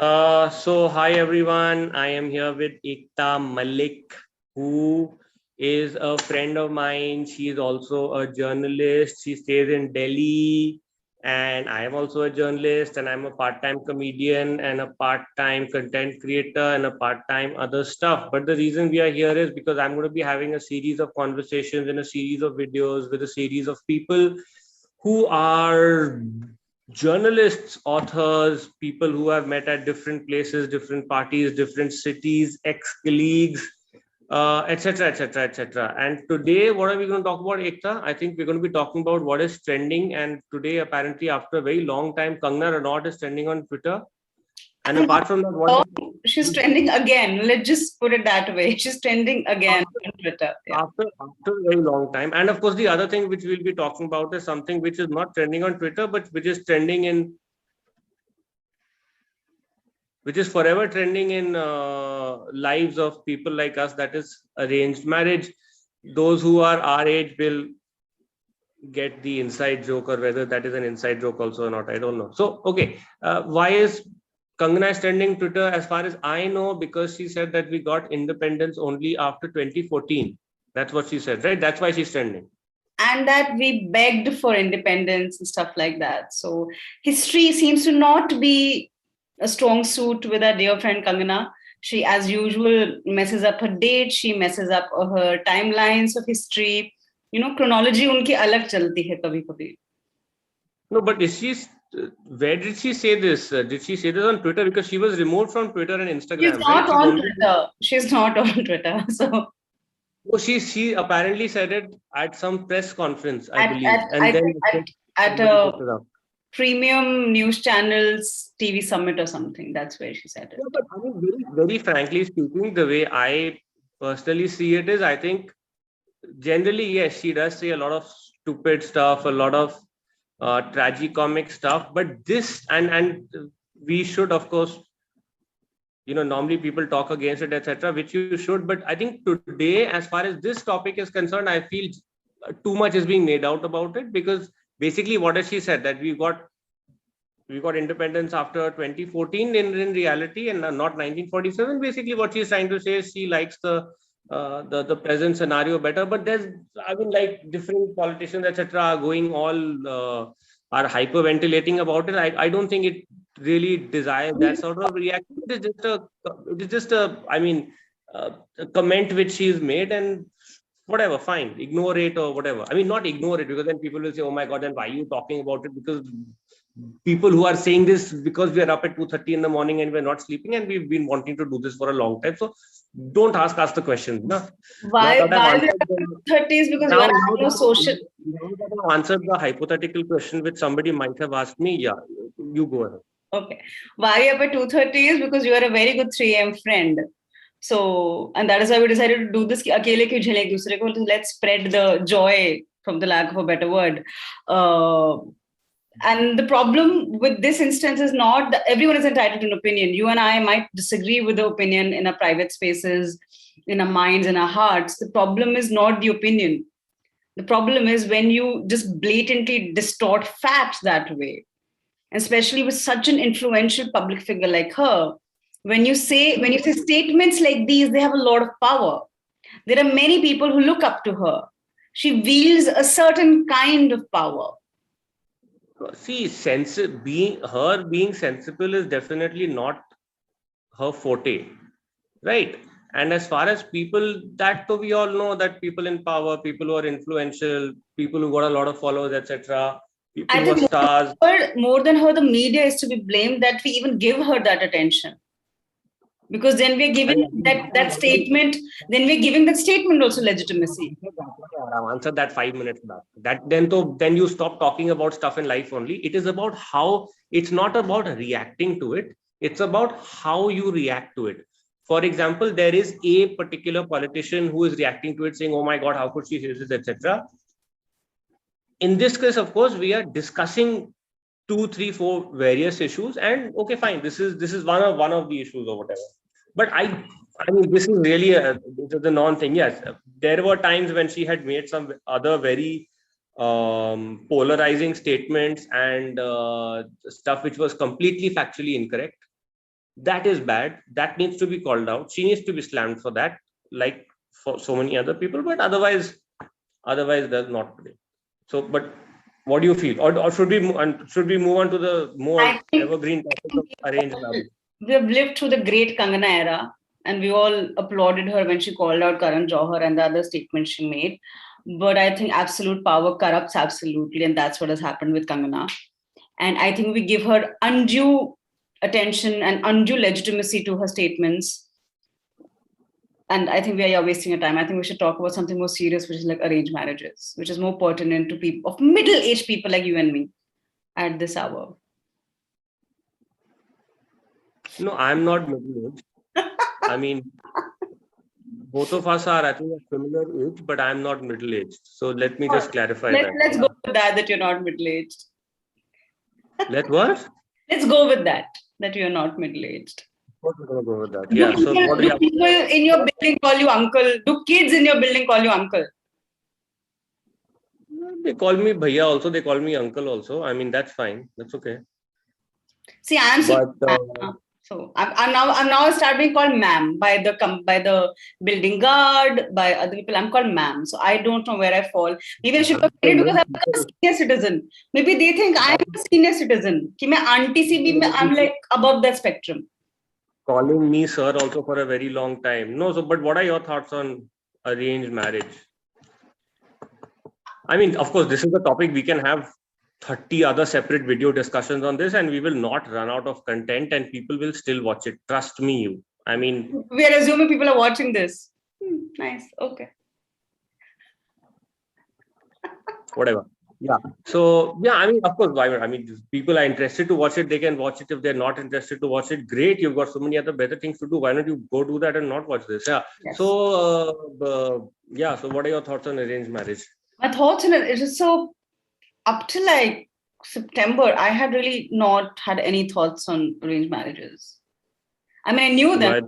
So hi everyone, I am here with Ekta Malik, who is a friend of mine. She is also a journalist. She stays in Delhi, and I am also a journalist, and I'm a part-time comedian and a part-time content creator and a part-time other stuff. But the reason we are here is because I'm going to be having a series of conversations and a series of videos with a series of people who are journalists, authors, people who have met at different places, different parties, different cities, ex-colleagues, etc., etc., etc. And today, what are we going to talk about, Ekta? I think we're going to be talking about what is trending. And today, apparently, after a very long time, Kangna Ranaut is trending on Twitter. And And apart from that, what oh, she's trending again. Let's just put it that way. She's trending again after on Twitter. Yeah. after a very long time? And of course, the other thing which we'll be talking about is something which is not trending on Twitter, but which is forever trending in lives of people like us, that is arranged marriage. Those who are our age will get the inside joke, or whether that is an inside joke also or not, I don't know. So okay, why is Kangana is trending Twitter? As far as I know, because she said that we got independence only after 2014. That's what she said, right? That's why she's trending. And that we begged for independence and stuff like that. So history seems to not be a strong suit with our dear friend Kangana. She, as usual, messes up her dates. She messes up her timelines of history. Chronology unki alag chalti hai kabhi kabhi. No, but is she? Where did she say this? Did she say this on Twitter? Because she was removed from Twitter and She's Instagram, right? not She's on only Twitter. She's not on Twitter. So Oh, she apparently said it at some press conference, I at believe, at and I then think at somebody a picked it up. premium news channels TV summit or something. That's where she said Yeah, it. but I mean, very frankly speaking, the way I personally see it is, I think generally, yes, she does say a lot of stupid stuff, a lot of tragicomic stuff, but this and we should, of course, normally people talk against it, etc., which you should. But I think today, as far as this topic is concerned, I feel too much is being made out about it, because basically what has she said, that we got independence after 2014 in reality, and not 1947. Basically what she's trying to say is she likes the present scenario better. But there's, I mean, like, different politicians, etc., are going all are hyperventilating about it. I don't think it really desires that sort of reaction. It is just a I mean, a comment which she's made, and whatever, fine, ignore it or whatever. I mean, not ignore it, because then people will say, oh my god, then why are you talking about it? Because people who are saying this because we are up at 2:30 in the morning and we're not sleeping, and we've been wanting to do this for a long time. So don't ask us the questions. No? Now Why that I've why we answered have the, 30s? Because you now, and I now, have no social. now that I've answered the hypothetical question which somebody might have asked me, yeah, you go ahead. Okay. Why we have a 2:30s? Because you are a very good 3 a.m. friend. So, and that is why we decided to do this. कि अकेले क्यों झेलें एक दूसरे को? Let's spread the joy, from the lack of a better word. Uh, and the problem with this instance is not that everyone is entitled to an opinion. You and I might disagree with the opinion in our private spaces, in our minds, in our hearts. The problem is not the opinion. The problem is when you just blatantly distort facts that way, especially with such an influential public figure like her. When you say statements like these, they have a lot of power. There are many people who look up to her. She wields a certain kind of power. See, being sensible is definitely not her forte, right? And as far as people, that we all know, that people in power, people who are influential, people who got a lot of followers, etc., people I who are think stars. more than her, the media is to be blamed that we even give her that attention. Because then we're I giving that statement, then we're giving that statement also legitimacy. I've answered that 5 minutes back. Then you stop talking about stuff in life only. It is about how, it's not about reacting to it. It's about how you react to it. For example, there is a particular politician who is reacting to it, saying, "Oh my God, how could she say this, etc." In this case, of course, we are discussing two, three, four various issues, and okay, fine. This is one of the issues or whatever. But I mean, this is really the non thing. Yes, there were times when she had made some other very polarizing statements and stuff which was completely factually incorrect. That is bad. That needs to be called out. She needs to be slammed for that, like for so many other people. But otherwise, that's not today. So, but what do you feel? Or should we move on to the more I think evergreen topic of arranged marriage? we have lived through the great Kangana era, and we all applauded her when she called out Karan Johar and the other statements she made. But I think absolute power corrupts absolutely, and that's what has happened with Kangana. And I think we give her undue attention and undue legitimacy to her statements. And I think we are wasting our time. I think we should talk about something more serious, which is like arranged marriages, which is more pertinent to people of middle-aged people like you and me at this hour. No, I'm not middle-aged. I mean, both of us are, I think, a similar age, but I'm not middle-aged. So let me just clarify that. Let's go with that you're not middle-aged. Let what? Let's go with that you're not middle-aged. What are we gonna go with that? Yeah. So what do do people in your building call you uncle? Do kids in your building call you uncle? They call me bhaiya also. They call me uncle also. I mean, that's fine. That's okay. See, I'm so I'm now start being called ma'am by the building guard, by other people. I'm called ma'am. So I don't know where I fall. Maybe I should be afraid because I'm a senior citizen. Maybe they think I'm a senior citizen. Ki main auntie si bhi, I'm like above the spectrum. Calling me sir also for a very long time. No, so but what are your thoughts on arranged marriage? I mean, of course, this is the topic. We can have 30 other separate video discussions on this, and we will not run out of content, and people will still watch it. Trust me, you. I mean, we are assuming people are watching this. Nice. Okay. Whatever. Yeah. So yeah, I mean, of course, I mean, if people are interested to watch it, they can watch it. If they're not interested to watch it, great. You've got so many other better things to do. Why don't you go do that and not watch this? Yeah. Yes. So yeah. So what are your thoughts on arranged marriage? My thoughts on it is so up to like September, I had really not had any thoughts on arranged marriages. I mean, I knew them.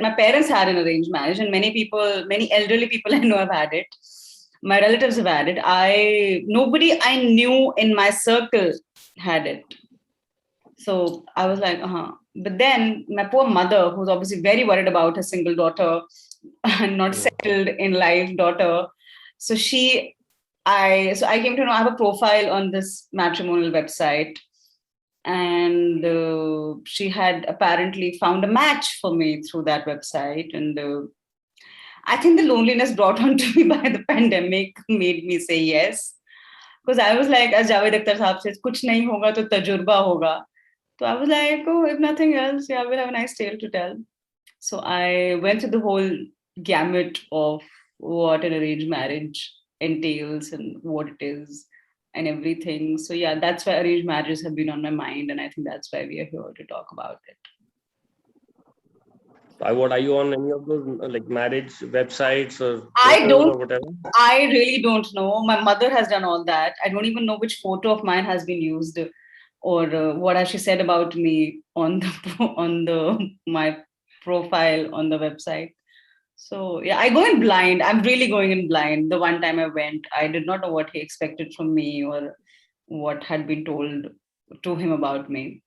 My parents had an arranged marriage, and many elderly people I know have had it. My relatives have had it. Nobody I knew in my circle had it. So I was like, But then my poor mother, who's obviously very worried about her single daughter and not settled in life daughter. So I came to know I have a profile on this matrimonial website, and she had apparently found a match for me through that website. And I think the loneliness brought on to me by the pandemic made me say yes. Because I was like, as Javed Akhtar Saab says, kuch nahi hoga to tajurba hoga. So I was like, oh, if nothing else, yeah, we'll have a nice tale to tell. So I went through the whole gamut of what an arranged marriage entails and what it is and everything. So yeah, that's why arranged marriages have been on my mind, and I think that's why we are here to talk about it. What are you on any of those like marriage websites or or whatever? I really don't know. My mother has done all that. I don't even know which photo of mine has been used or what has she said about me on my profile on the website. So yeah, I go in blind. I'm really going in blind. The one time I went, I did not know what he expected from me or what had been told to him about me.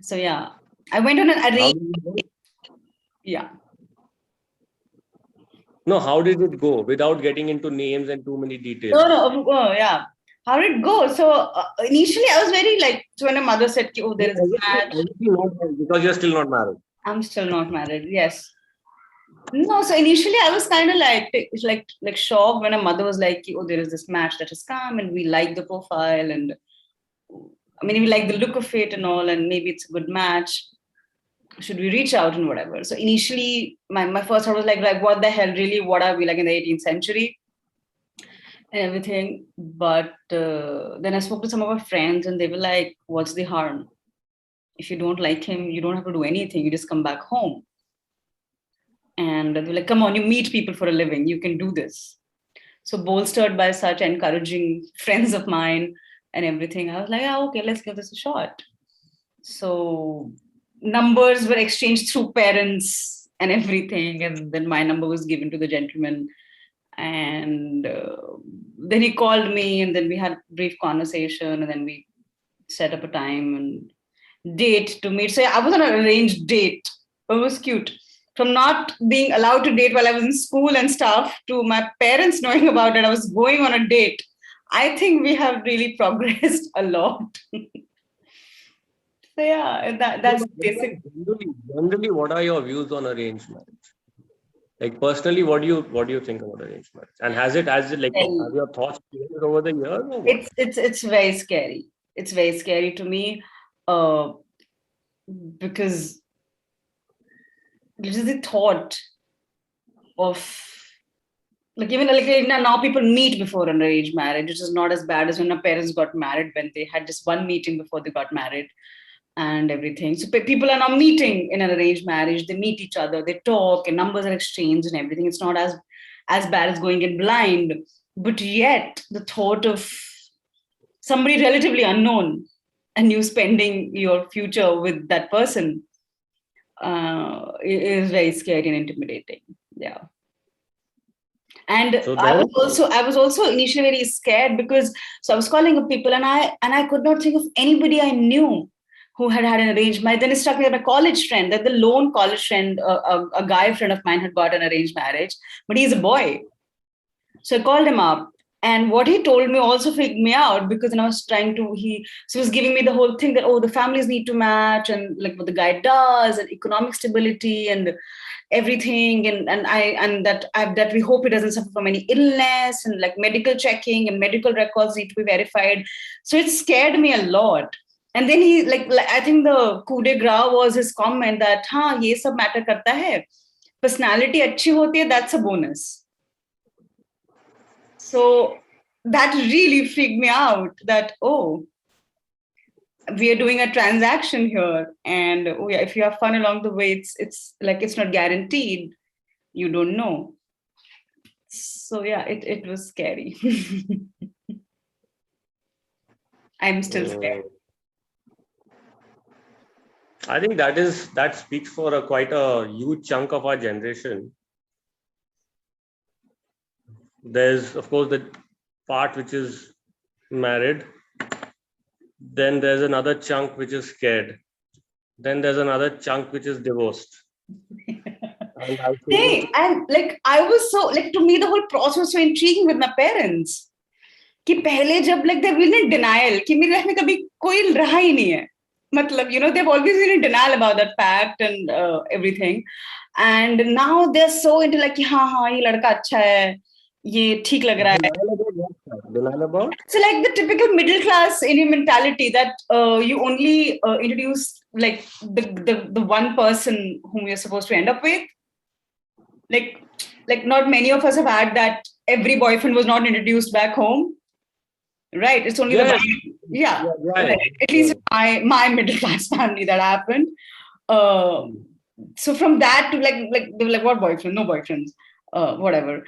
So yeah, I went on an arranged. Yeah. No, how did it go without getting into names and too many details? No, yeah. How did it go? So initially, I was very like, so when my mother said, "Oh, there is a match," because you're still not married. I'm still not married. Yes. No, so initially I was kind of like shocked when a mother was like, "Oh, there is this match that has come, and we like the profile, and I mean, we like the look of it and all, and maybe it's a good match. Should we reach out and whatever?" So initially, my first thought was like, what the hell, really? What are we, like in the 18th century? And everything. But then I spoke to some of our friends, and they were like, what's the harm? If you don't like him, you don't have to do anything. You just come back home. And they were like, come on, you meet people for a living. You can do this. So bolstered by such encouraging friends of mine and everything, I was like, okay, let's give this a shot. So numbers were exchanged through parents and everything. And then my number was given to the gentleman. And then he called me, and then we had a brief conversation, and then we set up a time. And date to meet. So I was on an arranged date. It was cute. From not being allowed to date while I was in school and stuff to my parents knowing about it, I was going on a date. I think we have really progressed a lot. So yeah, that's basic. Generally, what are your views on arranged marriage? Like personally, what do you think about arranged marriage? And has it like have your thoughts changed over the years or what? It's very scary. It's very scary to me, uh, because it is the thought of, like, even like now people meet before an arranged marriage, which is not as bad as when our parents got married, when they had just one meeting before they got married and everything. So people are now meeting in an arranged marriage. They meet each other, they talk, and numbers are exchanged and everything. It's not as bad as going in blind. But yet, the thought of somebody relatively unknown and you spending your future with that person is very scary and intimidating. Yeah. And So I was also initially very scared because so I was calling up people and I could not think of anybody I knew who had had an arranged marriage. Then it struck me that my college friend, that the lone college friend, a guy friend of mine had got an arranged marriage, but he's a boy. So I called him up. And what he told me also freaked me out because then I was trying to, he was giving me the whole thing that, oh, the families need to match and like what the guy does and economic stability and everything. And that we hope he doesn't suffer from any illness and like medical checking and medical records need to be verified. So it scared me a lot. And then he like I think the coup de grace was his comment that, हाँ, ये सब matter करता है. Personality अच्छी होती है, that's a bonus. So that really freaked me out that, oh, we are doing a transaction here. And oh yeah, if you have fun along the way, it's like it's not guaranteed. You don't know. So yeah, it was scary. I'm still scared. I think that speaks for quite a huge chunk of our generation. There's of course the part which is married, then there's another chunk which is scared, then there's another chunk which is divorced. And like I was so like, to me the whole process was so intriguing with my parents कि पहले जब like they've been in denial कि मेरी life में कभी कोई रहा ही नहीं है, मतलब you know they've always been in denial about that fact and everything, and now they're so into like कि हाँ हाँ ये लड़का अच्छा है, ये ठीक लग रहा है. Denial about? So like the typical middle class Indian mentality that you only introduce like the one person whom you're supposed to end up with. Like not many of us have had that. Every boyfriend was not introduced back home, right? It's only the right. At least my middle class family that happened. So from that to like they were like, what boyfriend? No boyfriends, whatever.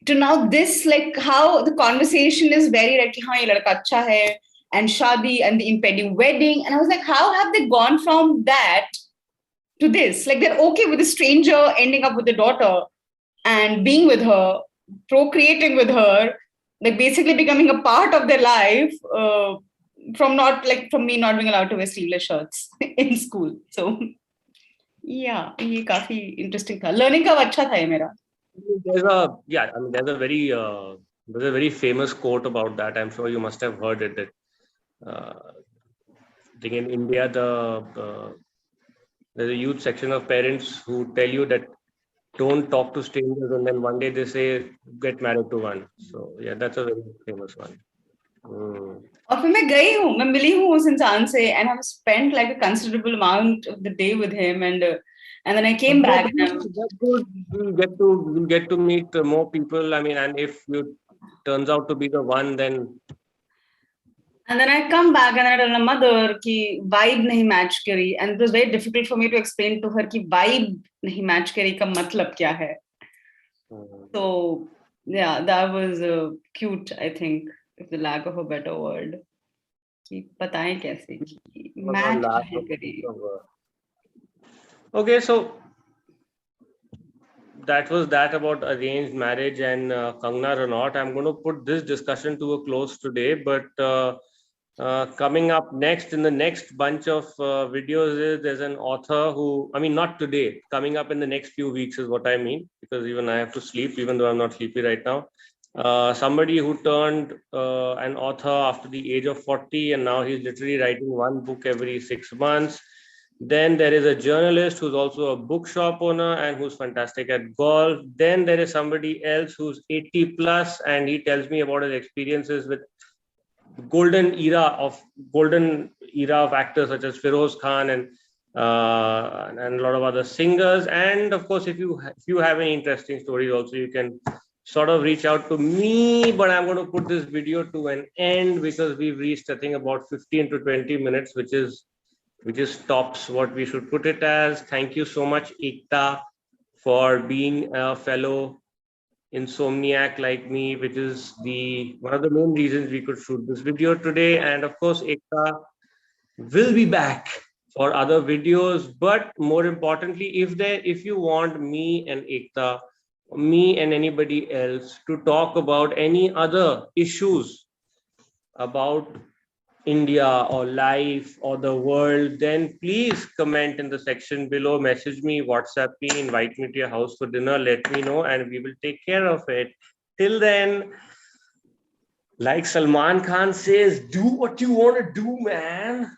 To now this, like how the conversation is very like, हाँ ये लड़का अच्छा है, and shadi and the impending wedding, and I was like, how have they gone from that to this? Like they're okay with a stranger ending up with the daughter and being with her, procreating with her, like basically becoming a part of their life, from me not being allowed to wear sleeveless shirts in school. So yeah, ये काफी interesting था. Learning का अच्छा था ये मेरा. There's a very famous quote about that. I'm sure you must have heard it. That I think in India there's a huge section of parents who tell you that don't talk to strangers, and then one day they say get married to one. So yeah, that's a very famous one. और फिर मैं गई हूँ, मैं मिली हूँ उस इंसान से, and I've spent like a considerable amount of the day with him, and then I came back. We'll get to meet more people. I mean, and if you turns out to be the one, then. And then I come back and I tell my mother कि vibe नहीं match करी, and it was very difficult for me to explain to her कि vibe नहीं match करी का मतलब क्या है. So yeah, that was cute, I think, if the lack of a better word. कि बताएं कैसे कि match नहीं करी. Okay, so that was that about arranged marriage and Kangna Ranaut. I'm going to put this discussion to a close today, but Coming up next in the next bunch of videos is there's an author who, I mean, not today, coming up in the next few weeks is what I mean, because even I have to sleep, even though I'm not sleepy right now. Somebody who turned an author after the age of 40, and now he's literally writing one book every 6 months. Then there is a journalist who's also a bookshop owner and who's fantastic at golf. Then there is somebody else who's 80 plus, and he tells me about his experiences with golden era of actors such as Feroz Khan and a lot of other singers. And of course, if you have any interesting stories, also you can sort of reach out to me. But I'm going to put this video to an end because we've reached, I think, about 15 to 20 minutes, which is tops what we should put it as. Thank you so much, Ekta, for being a fellow insomniac like me, which is the one of the main reasons we could shoot this video today. And of course, Ekta will be back for other videos. But more importantly, if you want me and Ekta, me and anybody else to talk about any other issues about India or life or the world, then please comment in the section below, message me, WhatsApp me, invite me to your house for dinner, let me know, and we will take care of it. Till then, like Salman Khan says, do what you want to do, man.